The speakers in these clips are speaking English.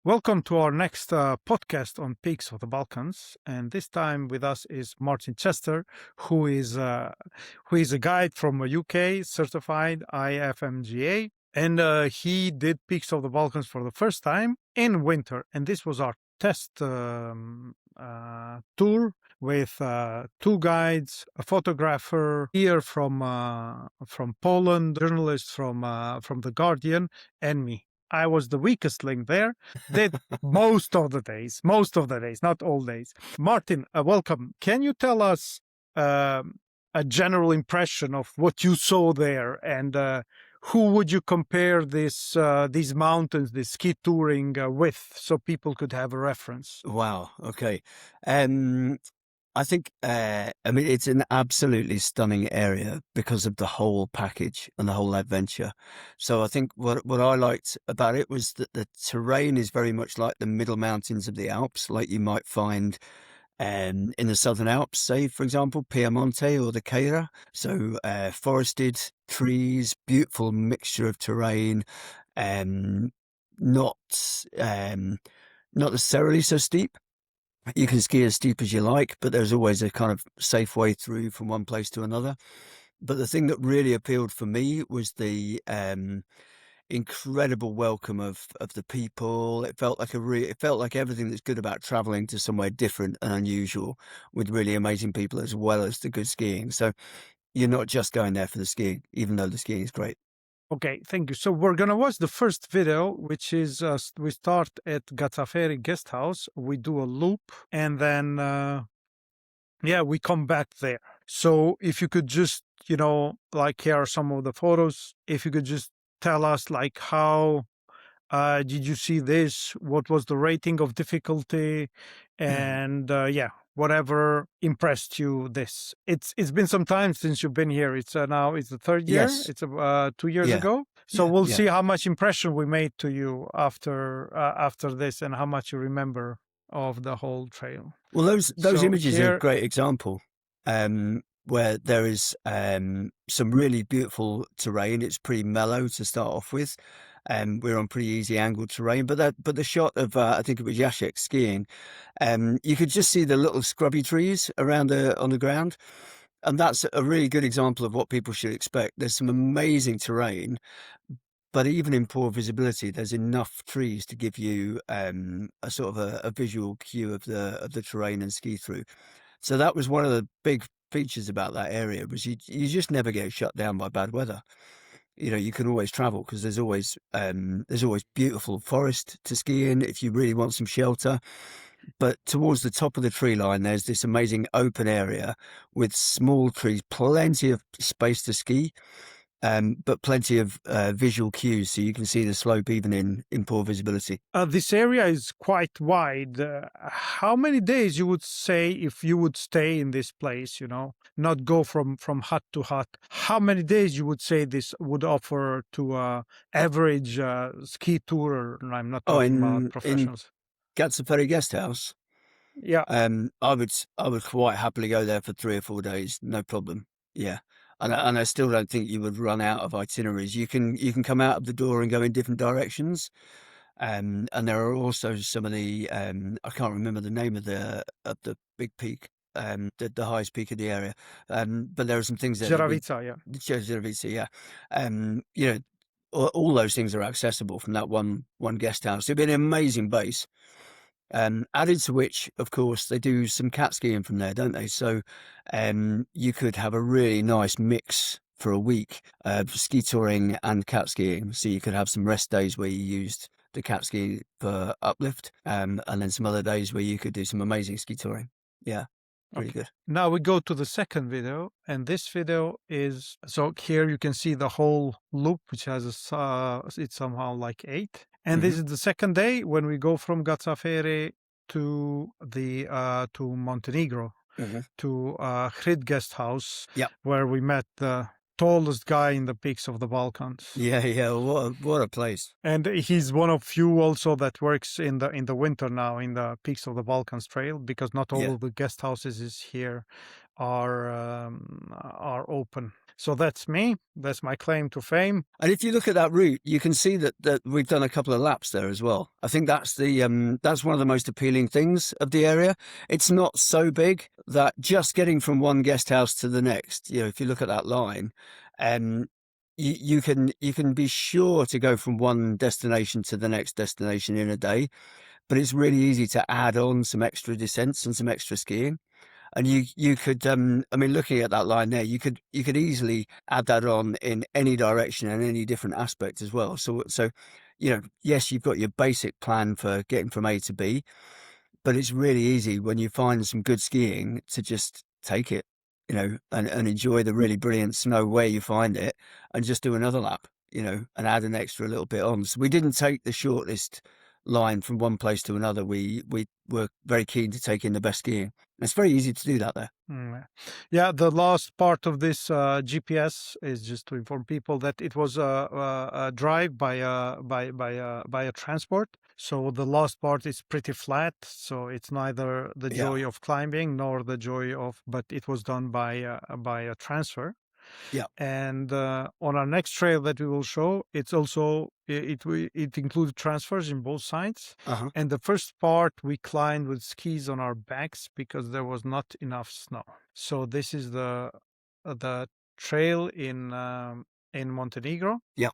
Welcome to our next podcast on Peaks of the Balkans, and this time with us is Martin Chester, who is a guide from UK, certified IFMGA, and he did Peaks of the Balkans for the first time in winter, and this was our test tour with two guides, a photographer here from Poland, journalist from the Guardian, and me. I was the weakest link there. Did most of the days, not all days. Martin, welcome. Can you tell us a general impression of what you saw there, and who would you compare these mountains, this ski touring with, so people could have a reference? Wow. Okay. I think, it's an absolutely stunning area because of the whole package and the whole adventure. So I think what I liked about it was that the terrain is very much like the middle mountains of the Alps, like you might find in the Southern Alps, say, for example, Piemonte or the Ceira. So forested trees, beautiful mixture of terrain, not necessarily so steep. You can ski as steep as you like, but there's always a kind of safe way through from one place to another. But the thing that really appealed for me was the incredible welcome of the people. It felt like everything that's good about traveling to somewhere different and unusual, with really amazing people as well as the good skiing. So you're not just going there for the skiing, even though the skiing is great. Okay, thank you. So we're gonna watch the first video, which is we start at Gazzaferi guest house. We do a loop, and then we come back there. So if you could just, like, here are some of the photos. If you could just tell us, like, how did you see this? What was the rating of difficulty? And whatever impressed you. It's been some time since you've been here. It's now it's the third year. Yes. It's 2 years Yeah. ago. So Yeah. we'll Yeah. see how much impression we made to you after this, and how much you remember of the whole trail. Well, those So images are a here, great example, where there is some really beautiful terrain. It's pretty mellow to start off with, and we're on pretty easy angled terrain. But the shot of I think it was Jacek skiing, you could just see the little scrubby trees around on the ground, and that's a really good example of what people should expect. There's some amazing terrain, but even in poor visibility, there's enough trees to give you a sort of a visual cue of the terrain and ski through. So that was one of the big features about that area, was you just never get shut down by bad weather. You know, you can always travel because there's always beautiful forest to ski in if you really want some shelter. But towards the top of the tree line, there's this amazing open area with small trees, plenty of space to ski. But plenty of visual cues, so you can see the slope even in poor visibility. this area is quite wide. How many days you would say, if you would stay in this place, not go from hut to hut, how many days you would say this would offer to a average ski tourer? And I'm not talking about In professionals. Gazzaferi guest house, Yeah. I would quite happily go there for 3 or 4 days, no problem. Yeah. And I still don't think you would run out of itineraries. You can come out of the door and go in different directions. And there are also some of the I can't remember the name of the big peak, the highest peak of the area. But there are some things there. Żerawica, yeah. Żerawica, yeah. You know, all those things are accessible from that one guest house. It'd be an amazing base. Added to which, of course, they do some cat skiing from there, don't they? So you could have a really nice mix for a week of ski touring and cat skiing. So you could have some rest days where you used the cat ski for uplift, and then some other days where you could do some amazing ski touring. Yeah, pretty good. Now we go to the second video, and this video is, so here you can see the whole loop, which has it's somehow like 8. And this is the second day when we go from Gazzaferi to to Montenegro, to Hrid guest house, where we met the tallest guy in the peaks of the Balkans. Yeah. What a place! And he's one of few also that works in the winter now in the peaks of the Balkans trail, because not all of the guest houses is here are open. So that's me. That's my claim to fame. And if you look at that route, you can see that we've done a couple of laps there as well. I think that's one of the most appealing things of the area. It's not so big that just getting from one guest house to the next, if you look at that line, um, you can be sure to go from one destination to the next destination in a day. But it's really easy to add on some extra descents and some extra skiing. And you could I mean, looking at that line there, you could easily add that on in any direction and any different aspect as well. So yes, you've got your basic plan for getting from A to B, but it's really easy when you find some good skiing to just take it, and enjoy the really brilliant snow where you find it, and just do another lap, and add an extra little bit on. So we didn't take the shortest line from one place to another. We were very keen to take in the best skiing. It's very easy to do that there. Yeah, the last part of this GPS is just to inform people that it was a drive by a transport. So the last part is pretty flat. So it's neither the Yeah. joy of climbing nor the joy of, but it was done by a transfer. Yeah. And on our next trail that we will show, it's also it includes transfers in both sides. Uh-huh. And the first part we climbed with skis on our backs because there was not enough snow. So this is the trail in Montenegro. Yeah.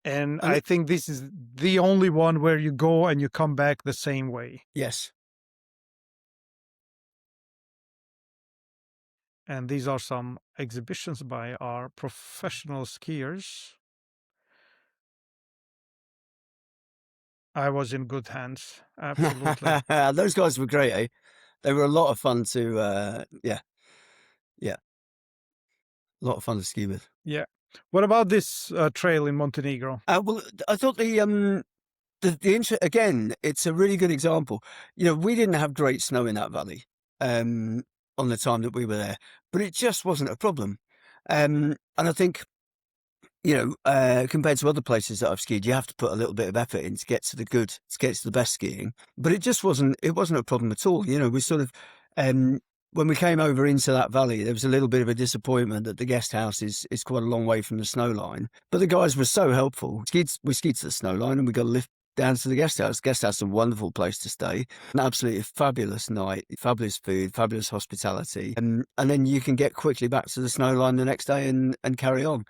And And I think this is the only one where you go and you come back the same way. yes. And these are some exhibitions by our professional skiers. I was in good hands. Absolutely. Those guys were great, eh? They were a lot of fun to yeah. A lot of fun to ski with. Yeah. What about this trail in Montenegro? Well, I thought again, it's a really good example. We didn't have great snow in that valley on the time that we were there, but it just wasn't a problem. And I think, compared to other places that I've skied, you have to put a little bit of effort in to get to the best skiing. But it wasn't a problem at all. We sort of, when we came over into that valley, there was a little bit of a disappointment that the guest house is quite a long way from the snow line. But the guys were so helpful. We skied to the snow line and we got a lift down to the guest house. Guest house is a wonderful place to stay. An absolutely fabulous night, fabulous food, fabulous hospitality. And then you can get quickly back to the snow line the next day and carry on.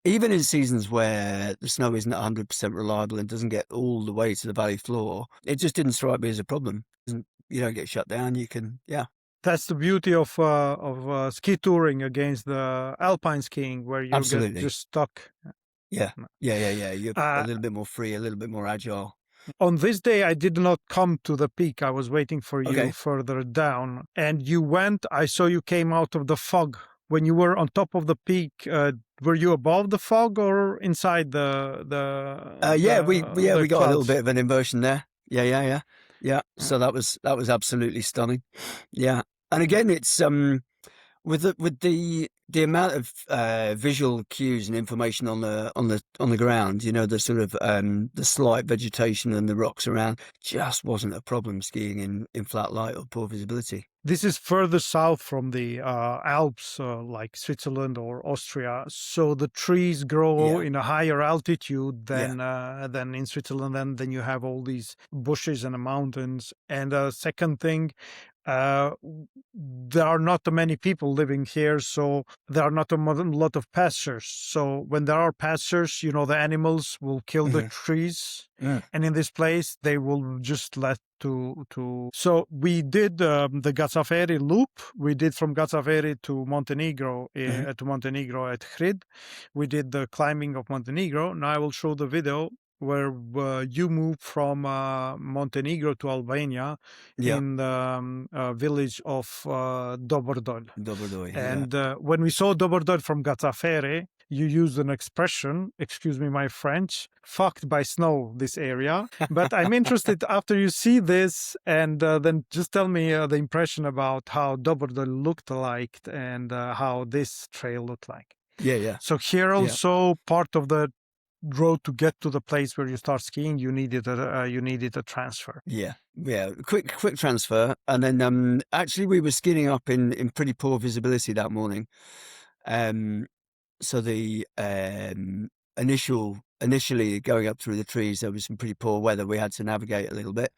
Even in seasons where the snow isn't 100% reliable and doesn't get all the way to the valley floor, it just didn't strike me as a problem. You don't get shut down. You can, yeah. That's the beauty of ski touring against the alpine skiing, where you Absolutely. get just stuck. Yeah. You're a little bit more free, a little bit more agile. On this day, I did not come to the peak. I was waiting for you Okay. further down. And you went, I saw you came out of the fog. When you were on top of the peak, were you above the fog or inside the we got a little clouds? bit of an inversion there. Yeah. So that was absolutely stunning. Yeah. And again, it's with the amount of visual cues and information on the ground, the sort of the slight vegetation and the rocks around, just wasn't a problem skiing in flat light or poor visibility. This is further south from the Alps, like Switzerland or Austria. So the trees grow in a higher altitude than in Switzerland, and then you have all these bushes and the mountains. And second thing, there are not many people living here, so there are not a lot of pastures. So when there are pastures, the animals will kill the trees, and in this place they will just let to. So we did the Gazzaferi loop. We did from Gazzaferi to Montenegro at Hrid. We did the climbing of Montenegro. Now I will show the video where you moved from Montenegro to Albania in the village of Dobordol. And when we saw Dobordol from Gazzafere, you used an expression, excuse me my French, fucked by snow, this area. But I'm interested after you see this, and then just tell me the impression about how Dobordol looked like and how this trail looked like. Yeah. So here also part of the road to get to the place where you start skiing, you needed a transfer. Yeah, yeah. Quick transfer, and then actually we were skidding up in pretty poor visibility that morning. Um, so the initially going up through the trees, there was some pretty poor weather. We had to navigate a little bit.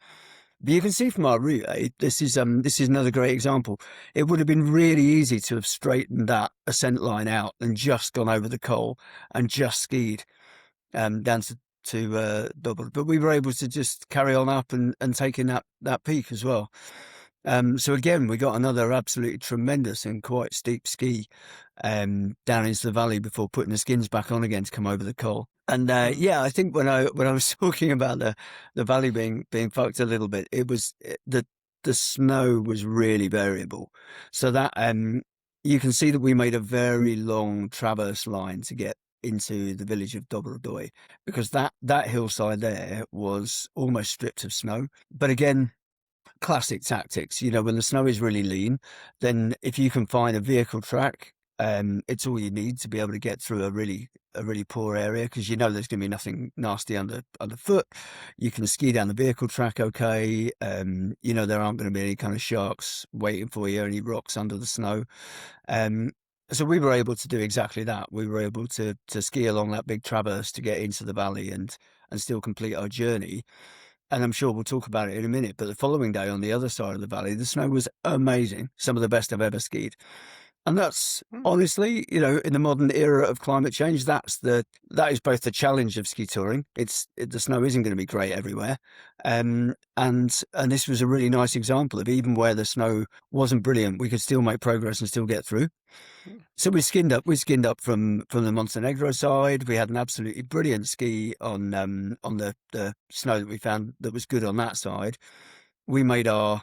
But you can see from our route, this is another great example. It would have been really easy to have straightened that ascent line out and just gone over the coal and just skied down to Dublin, but we were able to just carry on up and take in that peak as well. So again, we got another absolutely tremendous and quite steep ski down into the valley before putting the skins back on again to come over the coal. And yeah, I think when I was talking about the valley being fucked a little bit, it was the snow was really variable, so that you can see that we made a very long traverse line to get into the village of Dobrodoy, because that hillside there was almost stripped of snow. But again, classic tactics. You know, when the snow is really lean, then if you can find a vehicle track, it's all you need to be able to get through a really poor area, because you know there's going to be nothing nasty underfoot. You can ski down the vehicle track, okay. You know, there aren't going to be any kind of sharks waiting for you, any rocks under the snow. So we were able to do exactly that. We were able to ski along that big traverse to get into the valley and still complete our journey. And I'm sure we'll talk about it in a minute. But the following day on the other side of the valley, the snow was amazing. Some of the best I've ever skied. And that's Mm. honestly, you know, in the modern era of climate change, that is both the challenge of ski touring. The snow isn't going to be great everywhere, and this was a really nice example of, even where the snow wasn't brilliant, we could still make progress and still get through. So we skinned up. We skinned up from the Montenegro side. We had an absolutely brilliant ski on the snow that we found that was good on that side. We made our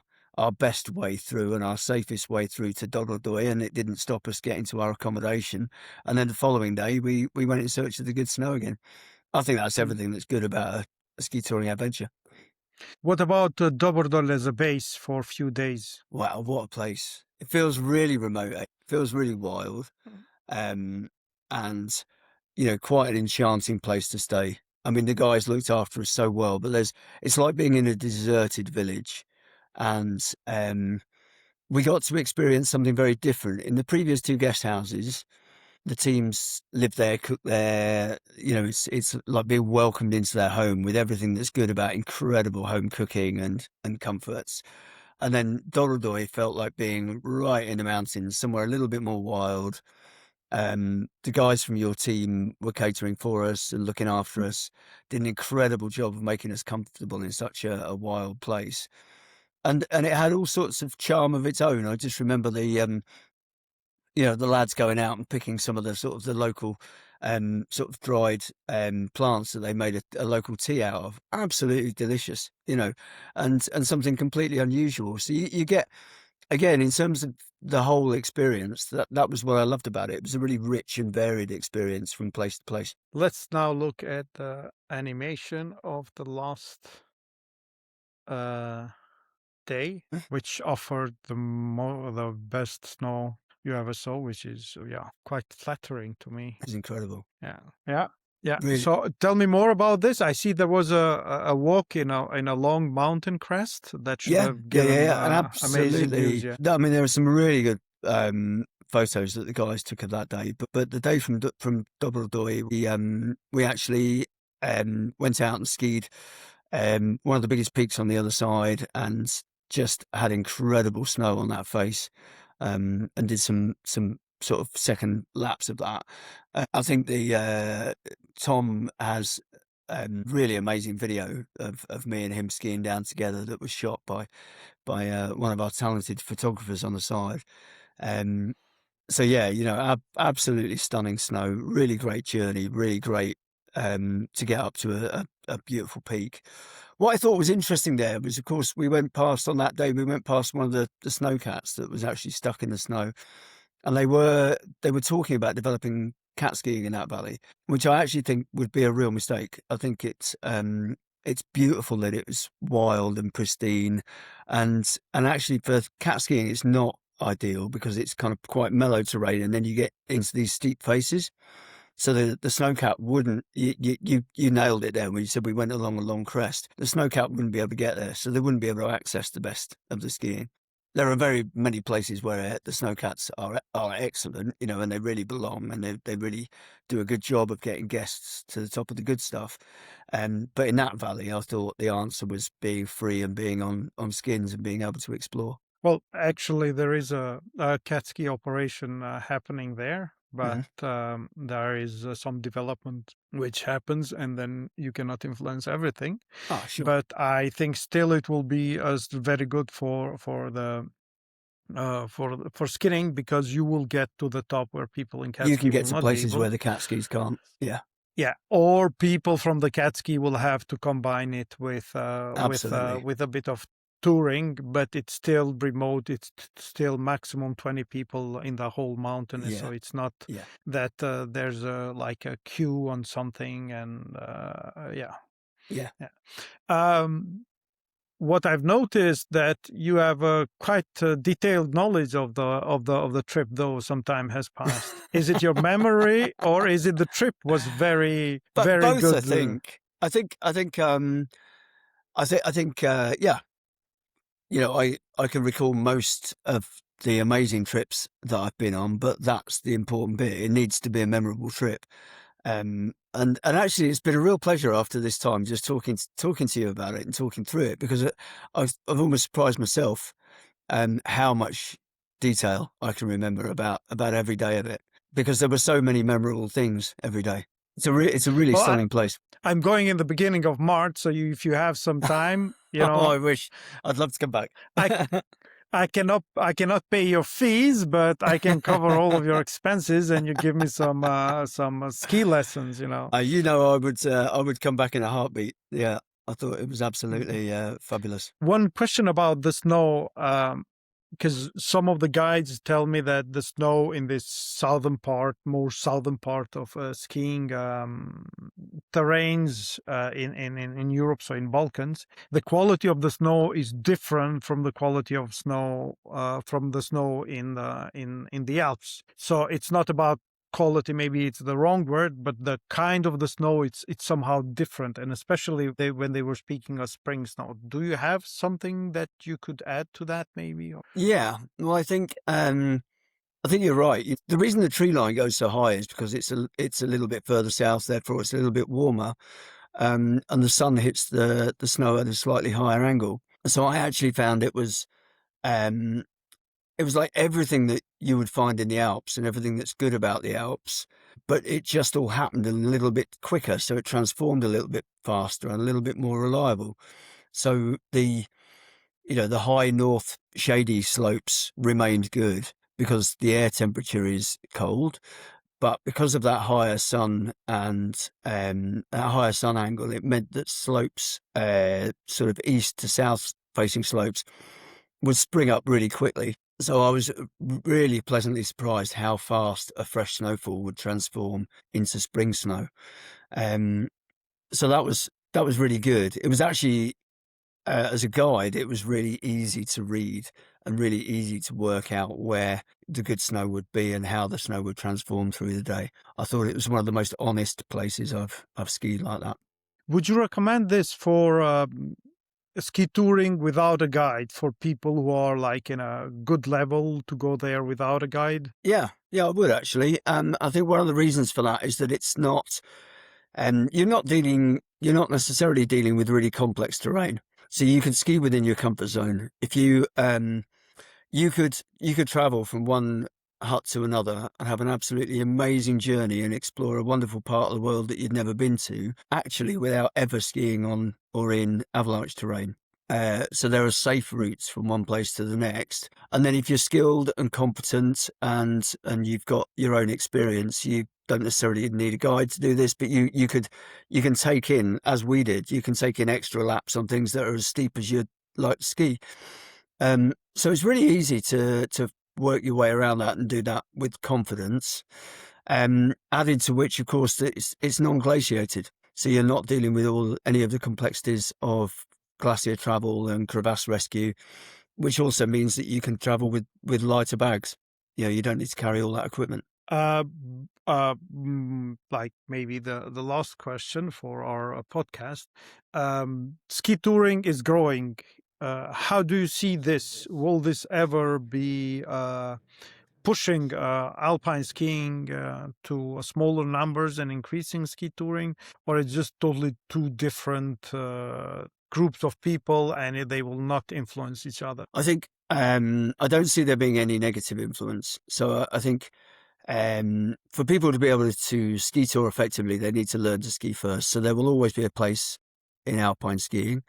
best way through and our safest way through to Dododoy, and it didn't stop us getting to our accommodation. And then the following day, we went in search of the good snow again. I think that's Mm. everything that's good about a ski touring adventure. What about Dobrdol as a base for a few days? Wow, what a place! It feels really remote. It feels really wild, Mm. and you know, quite an enchanting place to stay. I mean, the guys looked after us so well, but it's like being in a deserted village, and we got to experience something very different. In the previous two guest houses, the teams live there, cook there. You know, it's like being welcomed into their home with everything that's good about incredible home cooking and comforts. And then Dorodoy felt like being right in the mountains, somewhere a little bit more wild. The guys from your team were catering for us and looking after us, did an incredible job of making us comfortable in such a wild place. And it had all sorts of charm of its own. I just remember you know, the lads going out and picking some of the sort of the local sort of dried plants that they made a local tea out of. Absolutely delicious, you know, and something completely unusual. So you get, again, in terms of the whole experience, that was what I loved about it. It was a really rich and varied experience from place to place. Let's now look at the animation of the last uh, day, which offered the best snow you ever saw, which is, yeah, quite flattering to me. It was incredible. Yeah, yeah, yeah. Really. So tell me more about this. I see there was a walk in a long mountain crest that should Yeah, have given and amazing views. absolutely. Yeah. I mean, there were some really good photos that the guys took of that day. But the day from Dobrodoy, we actually went out and skied one of the biggest peaks on the other side, and just had incredible snow on that face, and did some sort of second laps of that. I think the Tom has really amazing video of me and him skiing down together that was shot by one of our talented photographers on the side. Um, so yeah, you know, absolutely stunning snow, really great journey, really great to get up to a beautiful peak. What I thought was interesting there was, of course, we went past on that day, we went past one of the snowcats that was actually stuck in the snow, and they were talking about developing cat skiing in that valley, which I actually think would be a real mistake. I think it's beautiful that it was wild and pristine, and actually for cat skiing it's not ideal because it's kind of quite mellow terrain, and then you get into these steep faces. So the snowcat wouldn't. You nailed it there when you said we went along a long crest. The snowcat wouldn't be able to get there, so they wouldn't be able to access the best of the skiing. There are very many places where the snowcats are excellent, you know, and they really belong, and they really do a good job of getting guests to the top of the good stuff. But in that valley, I thought the answer was being free and being on skins and being able to explore. Well, actually, there is a cat ski operation happening there, but Hmm. there is some development which happens, and then you cannot influence everything. Ah, sure. But I think still it will be as very good for the for skiing, because you will get to the top where people in cat You can ski get will to not be places where able. the cat skis can't. Yeah, Yeah, or people from the cat ski will have to combine it absolutely. with a bit of touring, but it's still remote. It's still maximum 20 people in the whole mountain, so Yeah, it's not yeah, that there's like a queue on something, and yeah, yeah. yeah. What I've noticed that you have a quite detailed knowledge of the trip, though some time has passed. Is it your memory, or is it the trip was very But very both, I good? think. I think, yeah. You know, I can recall most of the amazing trips that I've been on, but that's the important bit. It needs to be a memorable trip. And actually, it's been a real pleasure after this time just talking to you about it and talking through it, because I've almost surprised myself how much detail I can remember about every day of it, because there were so many memorable things every day. It's a really Well, stunning place. I'm going in the beginning of March, so if you have some time, Oh, I wish I'd love to come back. I I cannot pay your fees, but I can cover all of your expenses, and you give me some ski lessons. You know, I would come back in a heartbeat. Yeah, I thought it was absolutely fabulous. One question about the snow, because some of the guides tell me that the snow in this more southern part of skiing terrains in Europe, so in Balkans, the quality of the snow is different from the quality of snow from the snow in the Alps. So it's not about quality, maybe it's the wrong word, but the kind of the snow, it's somehow different. And especially when they were speaking of spring snow, do you have something that you could add to that, maybe? Yeah, well, I think you're right. The reason the tree line goes so high is because it's a little bit further south, therefore it's a little bit warmer, and the sun hits the snow at a slightly higher angle. So I actually found um, it was like everything that you would find in the Alps and everything that's good about the Alps, but it just all happened a little bit quicker, so it transformed a little bit faster and a little bit more reliable. So the high north shady slopes remained good because the air temperature is cold, but because of that higher sun and that higher sun angle, it meant that slopes, sort of east to south facing slopes, would spring up really quickly. So I was really pleasantly surprised how fast a fresh snowfall would transform into spring snow. Um, so that was really good. It was actually, as a guide, it was really easy to read and really easy to work out where the good snow would be and how the snow would transform through the day. I thought it was one of the most honest places I've skied like that. Would you recommend this for ski touring without a guide, for people who are like in a good level to go there without a guide? Yeah, yeah, I would actually. I think one of the reasons for that is that it's not, you're not necessarily dealing with really complex terrain. So you can ski within your comfort zone. If you could travel from one hut to another and have an absolutely amazing journey and explore a wonderful part of the world that you'd never been to, actually without ever skiing on or in avalanche terrain. So there are safe routes from one place to the next. And then if you're skilled and competent and you've got your own experience, you don't necessarily need a guide to do this, but you can take in, as we did, you can take in extra laps on things that are as steep as you'd like to ski. So it's really easy to work your way around that and do that with confidence. Added to which, of course, that it's non-glaciated, so you're not dealing with any of the complexities of glacier travel and crevasse rescue, which also means that you can travel with lighter bags. You know, you don't need to carry all that equipment. Like maybe the last question for our podcast. Ski touring is growing. How do you see this? Will this ever be pushing alpine skiing to smaller numbers and increasing ski touring, or it's just totally two different groups of people and they will not influence each other? I think I don't see there being any negative influence. So I think for people to be able to ski tour effectively, they need to learn to ski first. So there will always be a place in alpine skiing.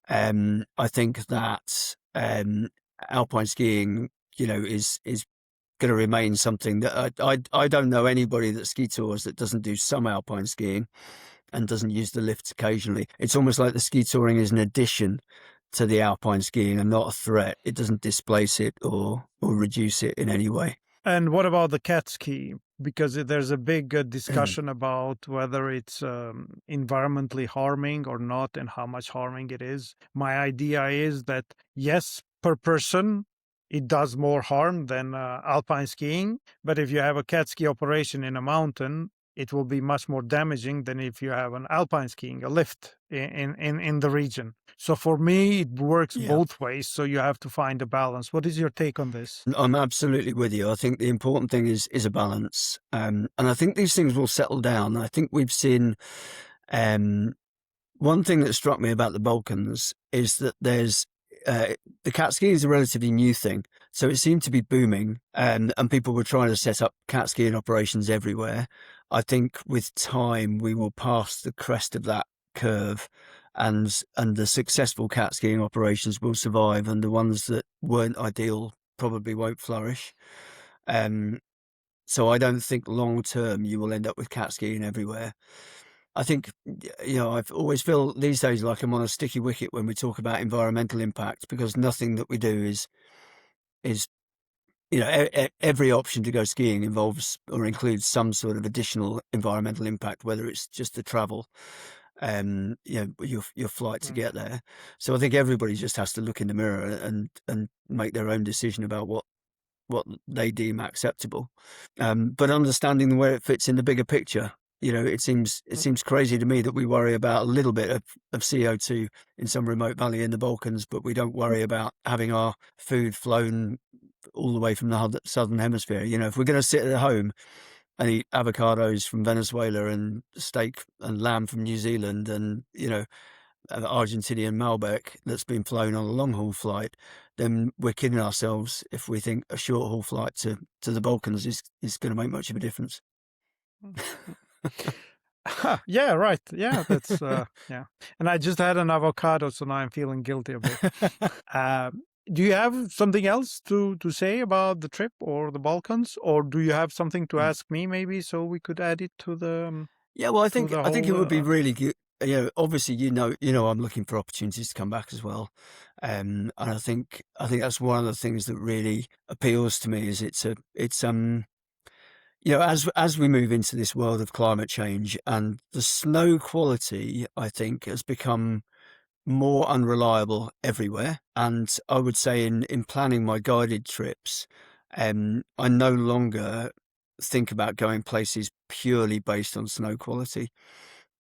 I think that alpine skiing, is going to remain something that I don't know anybody that ski tours that doesn't do some alpine skiing and doesn't use the lifts occasionally. It's almost like the ski touring is an addition to the alpine skiing and not a threat. It doesn't displace it or reduce it in any way. And what about the cat ski? Because there's a big discussion about whether it's environmentally harming or not and how much harming it is. My idea is that, yes, per person, it does more harm than alpine skiing. But if you have a cat ski operation in a mountain, it will be much more damaging than if you have an alpine skiing, a lift in the region. So for me, it works Yeah. both ways. So you have to find a balance. What is your take on this? I'm absolutely with you. I think the important thing is a balance, and I think these things will settle down. I think we've seen one thing that struck me about the Balkans is that the cat skiing is a relatively new thing, so it seemed to be booming, and people were trying to set up cat skiing operations everywhere. I think with time we will pass the crest of that curve, and the successful cat skiing operations will survive, and the ones that weren't ideal probably won't flourish. So I don't think long term you will end up with cat skiing everywhere. I think, I've always feel these days like I'm on a sticky wicket when we talk about environmental impact, because nothing that we do is every option to go skiing involves or includes some sort of additional environmental impact, whether it's just the travel, your flight to Mm. get there. So I think everybody just has to look in the mirror and make their own decision about what they deem acceptable. But understanding where it fits in the bigger picture. It seems crazy to me that we worry about a little bit of CO2 in some remote valley in the Balkans, but we don't worry about having our food flown all the way from the southern hemisphere. If we're going to sit at home and eat avocados from Venezuela and steak and lamb from New Zealand and, Argentinian Malbec that's been flown on a long haul flight, then we're kidding ourselves if we think a short haul flight to the Balkans is going to make much of a difference. Yeah, right. Yeah, that's yeah. And I just had an avocado, so now I'm feeling guilty a bit. Do you have something else to say about the trip or the Balkans, or do you have something to ask me maybe so we could add it to the Yeah, well, I to think the I think it whole? would be really good. Obviously, I'm looking for opportunities to come back as well, and I think that's one of the things that really appeals to me. Is as we move into this world of climate change, and the snow quality, I think, has become more unreliable everywhere. And I would say in planning my guided trips, I no longer think about going places purely based on snow quality.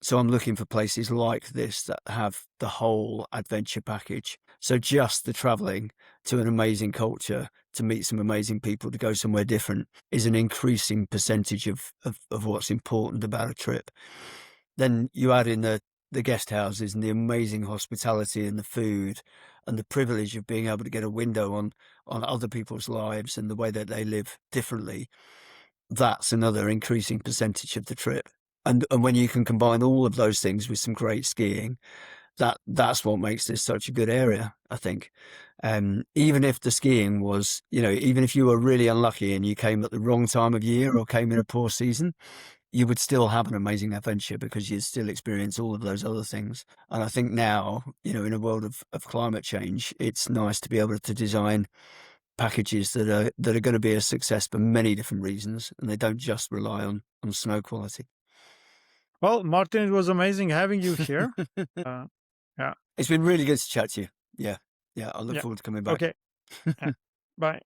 So I'm looking for places like this that have the whole adventure package. So just the traveling to an amazing culture, to meet some amazing people, to go somewhere different is an increasing percentage of what's important about a trip. Then you add in the guest houses and the amazing hospitality and the food and the privilege of being able to get a window on other people's lives and the way that they live differently. That's another increasing percentage of the trip. And when you can combine all of those things with some great skiing, that's what makes this such a good area, I think. Even if the skiing was, even if you were really unlucky and you came at the wrong time of year or came in a poor season, you would still have an amazing adventure because you'd still experience all of those other things. And I think now, in a world of climate change, it's nice to be able to design packages that are going to be a success for many different reasons, and they don't just rely on snow quality. Well, Martin, it was amazing having you here. Uh, yeah, It's been really good to chat to you. Yeah. Yeah. I look yeah. forward to coming back. Okay. Yeah. Bye.